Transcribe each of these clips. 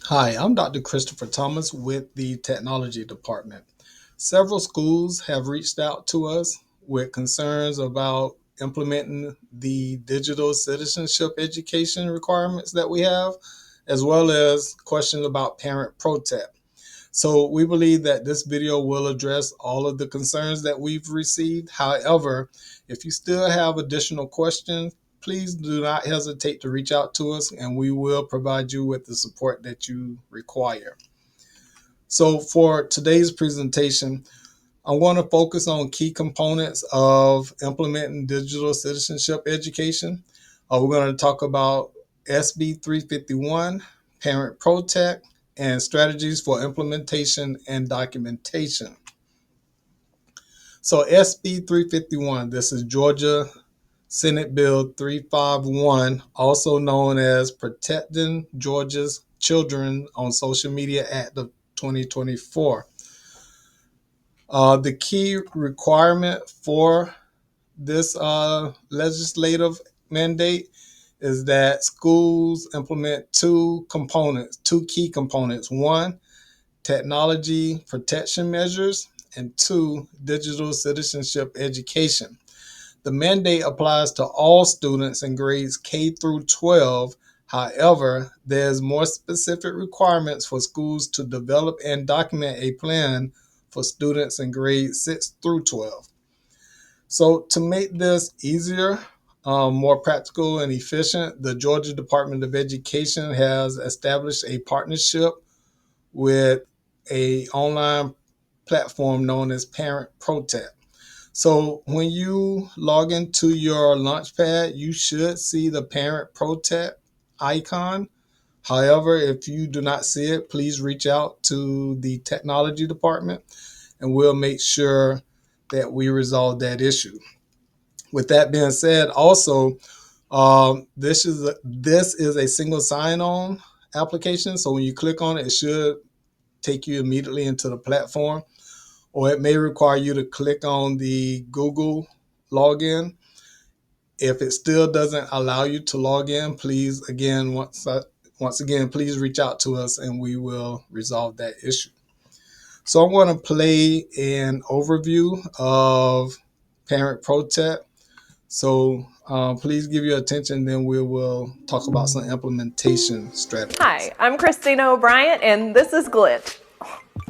Hi, I'm Dr. Christopher Thomas with the Technology Department. Several schools have reached out to us with concerns about implementing the digital citizenship education requirements that we have, as well as questions about parent ProTech. So we believe that this video will address all of the concerns that we've received. However, if you still have additional questions, please do not hesitate to reach out to us and we will provide you with the support that you require. So for today's presentation, I want to focus on key components of implementing digital citizenship education. We're going to talk about SB 351, Parent ProTech, and strategies for implementation and documentation. So SB 351, this is Georgia Senate Bill 351, also known as Protecting Georgia's Children on Social Media Act of 2024. The key requirement for this legislative mandate is that schools implement two key components. One, technology protection measures, and two, digital citizenship education. The mandate applies to all students in grades K through 12. However, there's more specific requirements for schools to develop and document a plan for students in grades 6 through 12. So to make this easier, more practical and efficient, the Georgia Department of Education has established a partnership with an online platform known as Parent ProTech. So when you log into your Launchpad, you should see the Parent ProTech icon. However, if you do not see it, please reach out to the technology department and we'll make sure that we resolve that issue. With that being said, also, this is a single sign-on application. So when you click on it, it should take you immediately into the platform, or it may require you to click on the Google login. If it still doesn't allow you to log in, please once again, please reach out to us and we will resolve that issue. So I'm going to play an overview of Parent ProTech. So please give your attention, then we will talk about some implementation strategies. Hi, I'm Christina O'Brien, and this is Glitch.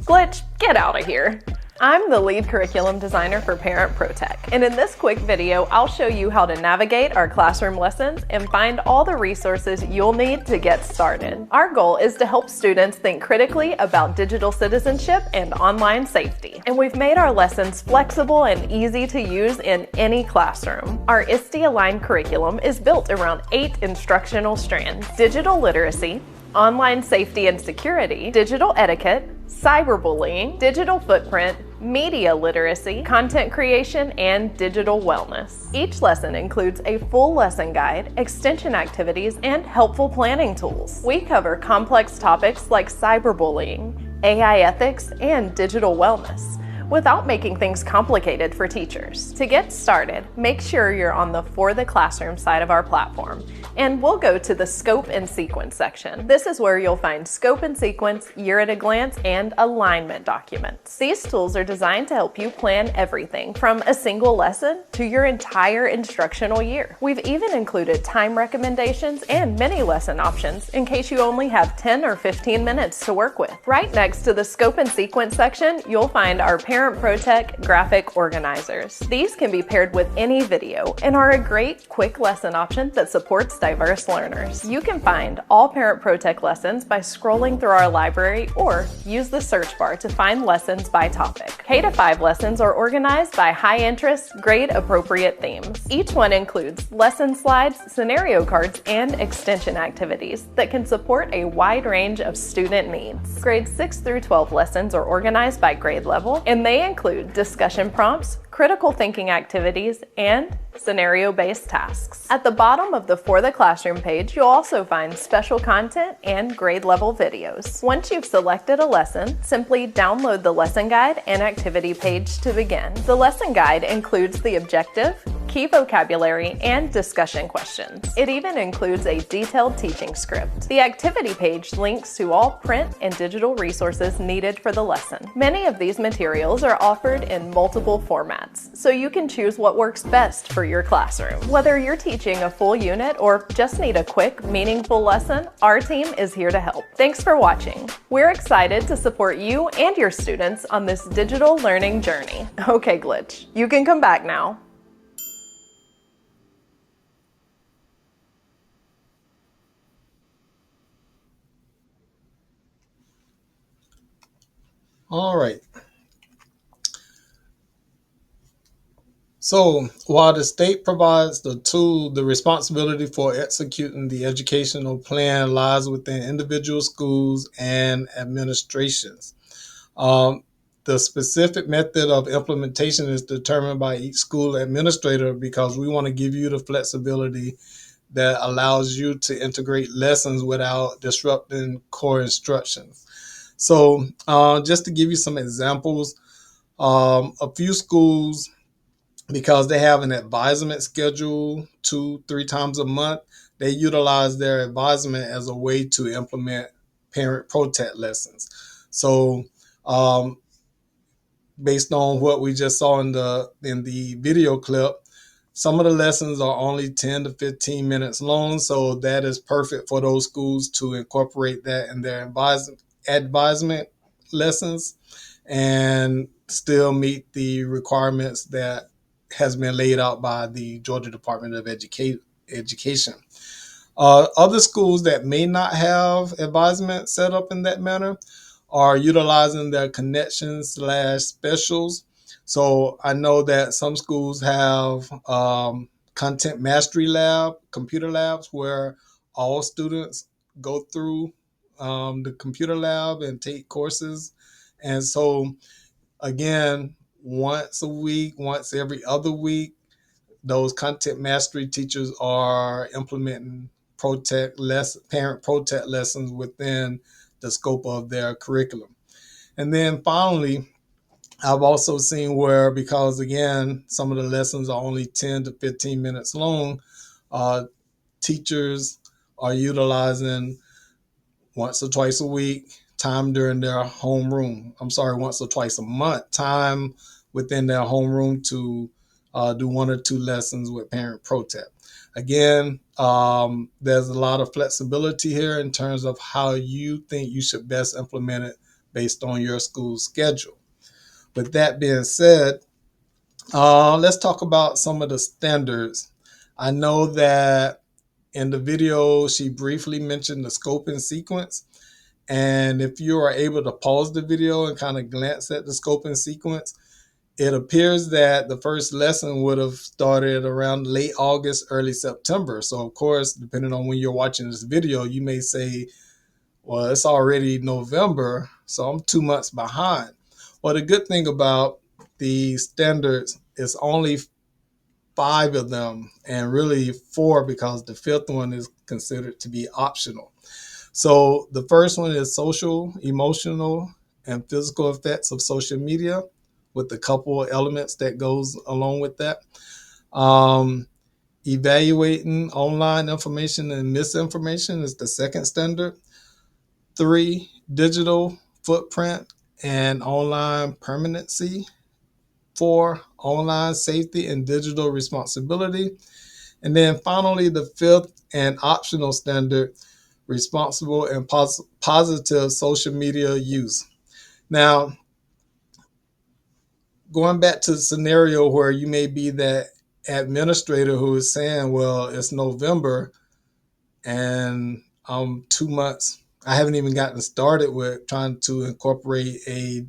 Glitch, get out of here. I'm the lead curriculum designer for Parent ProTech, and in this quick video, I'll show you how to navigate our classroom lessons and find all the resources you'll need to get started. Our goal is to help students think critically about digital citizenship and online safety, and we've made our lessons flexible and easy to use in any classroom. Our ISTE-aligned curriculum is built around 8 instructional strands: digital literacy, online safety and security, digital etiquette, cyberbullying, digital footprint, media literacy, content creation, and digital wellness. Each lesson includes a full lesson guide, extension activities, and helpful planning tools. We cover complex topics like cyberbullying, AI ethics, and digital wellness, without making things complicated for teachers. To get started, make sure you're on the For the Classroom side of our platform, and we'll go to the Scope and Sequence section. This is where you'll find Scope and Sequence, Year at a Glance, and Alignment documents. These tools are designed to help you plan everything from a single lesson to your entire instructional year. We've even included time recommendations and mini lesson options in case you only have 10 or 15 minutes to work with. Right next to the Scope and Sequence section, you'll find our Parent ProTech graphic organizers. These can be paired with any video and are a great quick lesson option that supports diverse learners. You can find all Parent ProTech lessons by scrolling through our library or use the search bar to find lessons by topic. K-5 lessons are organized by high interest, grade appropriate themes. Each one includes lesson slides, scenario cards, and extension activities that can support a wide range of student needs. Grades 6 through 12 lessons are organized by grade level, and they include discussion prompts, critical thinking activities, and scenario-based tasks. At the bottom of the For the Classroom page, you'll also find special content and grade-level videos. Once you've selected a lesson, simply download the lesson guide and activity page to begin. The lesson guide includes the objective, key vocabulary, and discussion questions. It even includes a detailed teaching script. The activity page links to all print and digital resources needed for the lesson. Many of these materials are offered in multiple formats, so you can choose what works best for your classroom. Whether you're teaching a full unit or just need a quick, meaningful lesson, our team is here to help. Thanks for watching. We're excited to support you and your students on this digital learning journey. Okay, Glitch, you can come back now. All right. So while the state provides the tool, the responsibility for executing the educational plan lies within individual schools and administrations. Um, the specific method of implementation is determined by each school administrator because we want to give you the flexibility that allows you to integrate lessons without disrupting core instructions. So just to give you some examples, a few schools, because they have an advisement schedule 2-3 times a month, they utilize their advisement as a way to implement parent ProTech lessons. So um, based on what we just saw in the video clip, some of the lessons are only 10 to 15 minutes long, so that is perfect for those schools to incorporate that in their advisement lessons and still meet the requirements that has been laid out by the Georgia Department of Education. Other schools that may not have advisement set up in that manner are utilizing their connections slash specials. So I know that some schools have content mastery lab, computer labs, where all students go through the computer lab and take courses. And so again, once a week, once every other week, those content mastery teachers are implementing parent ProTech lessons within the scope of their curriculum. And then finally, I've also seen where, because again, some of the lessons are only 10 to 15 minutes long, teachers are utilizing once or twice a week time during their homeroom. Once or twice a month time within their homeroom to do 1 or 2 lessons with Parent ProTech. Again, there's a lot of flexibility here in terms of how you think you should best implement it based on your school's schedule. With that being said, let's talk about some of the standards. I know that in the video, she briefly mentioned the scope and sequence. And if you are able to pause the video and kind of glance at the scope and sequence, it appears that the first lesson would have started around late August, early September. So of course, depending on when you're watching this video, you may say, well, it's already November, so I'm 2 months behind. Well, the good thing about the standards is only 5 of them, and really 4 because the 5th one is considered to be optional. So the first one is social, emotional, and physical effects of social media, with a couple of elements that goes along with that. Evaluating online information and misinformation is the second standard. 3, digital footprint and online permanency. 4, online safety and digital responsibility. And then finally, the 5th and optional standard, responsible and positive social media use. Now, going back to the scenario where you may be that administrator who is saying, well, it's November and I'm 2 months. I haven't even gotten started with trying to incorporate a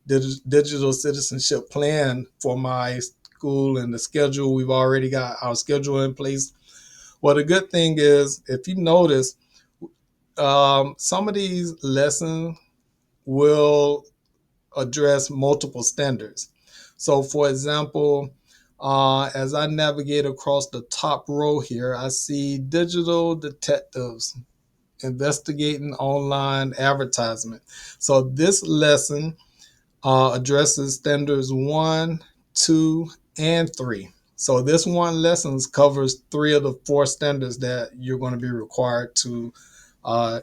digital citizenship plan for my school and the schedule. We've already got our schedule in place. Well, the good thing is, if you notice, some of these lessons will address multiple standards. So, for example, as I navigate across the top row here, I see digital detectives investigating online advertisement. So, this lesson addresses standards 1, 2, and 3. So, this one lesson covers 3 of the 4 standards that you're going to be required to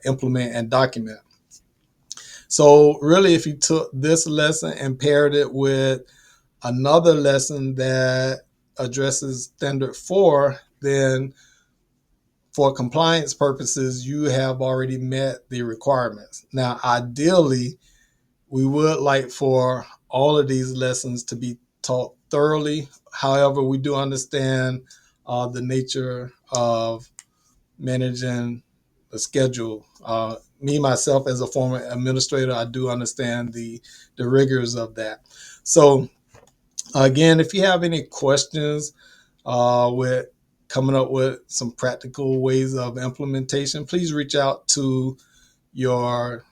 implement and document. So, really, if you took this lesson and paired it with another lesson that addresses standard 4, then for compliance purposes, you have already met the requirements. Now, ideally, we would like for all of these lessons to be taught thoroughly. However, we do understand the nature of managing the schedule. Me, myself, as a former administrator, I do understand the rigors of that. So, again, if you have any questions with coming up with some practical ways of implementation, please reach out to your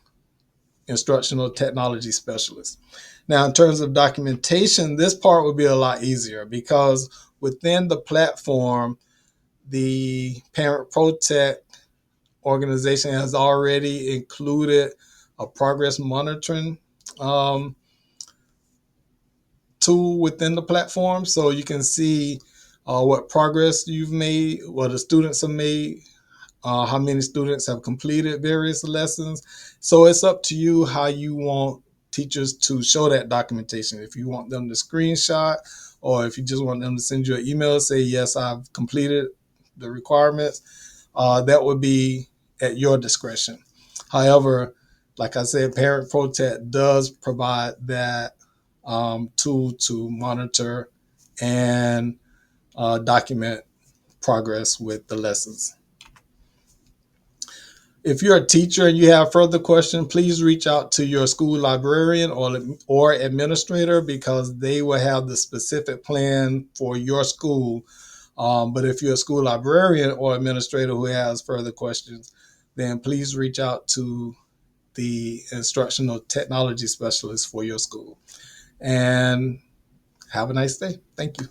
instructional technology specialist. Now, in terms of documentation, this part would be a lot easier because within the platform, the parent ProTech organization has already included a progress monitoring um, tool within the platform. So you can see what progress you've made, what the students have made, how many students have completed various lessons. So it's up to you how you want teachers to show that documentation. If you want them to screenshot, or if you just want them to send you an email, say, yes, I've completed the requirements, that would be at your discretion. However, like I said, Parent ProTech does provide that tool to monitor and document progress with the lessons. If you're a teacher and you have further questions, please reach out to your school librarian or administrator because they will have the specific plan for your school. But if you're a school librarian or administrator who has further questions, then please reach out to the instructional technology specialist for your school. And have a nice day. Thank you.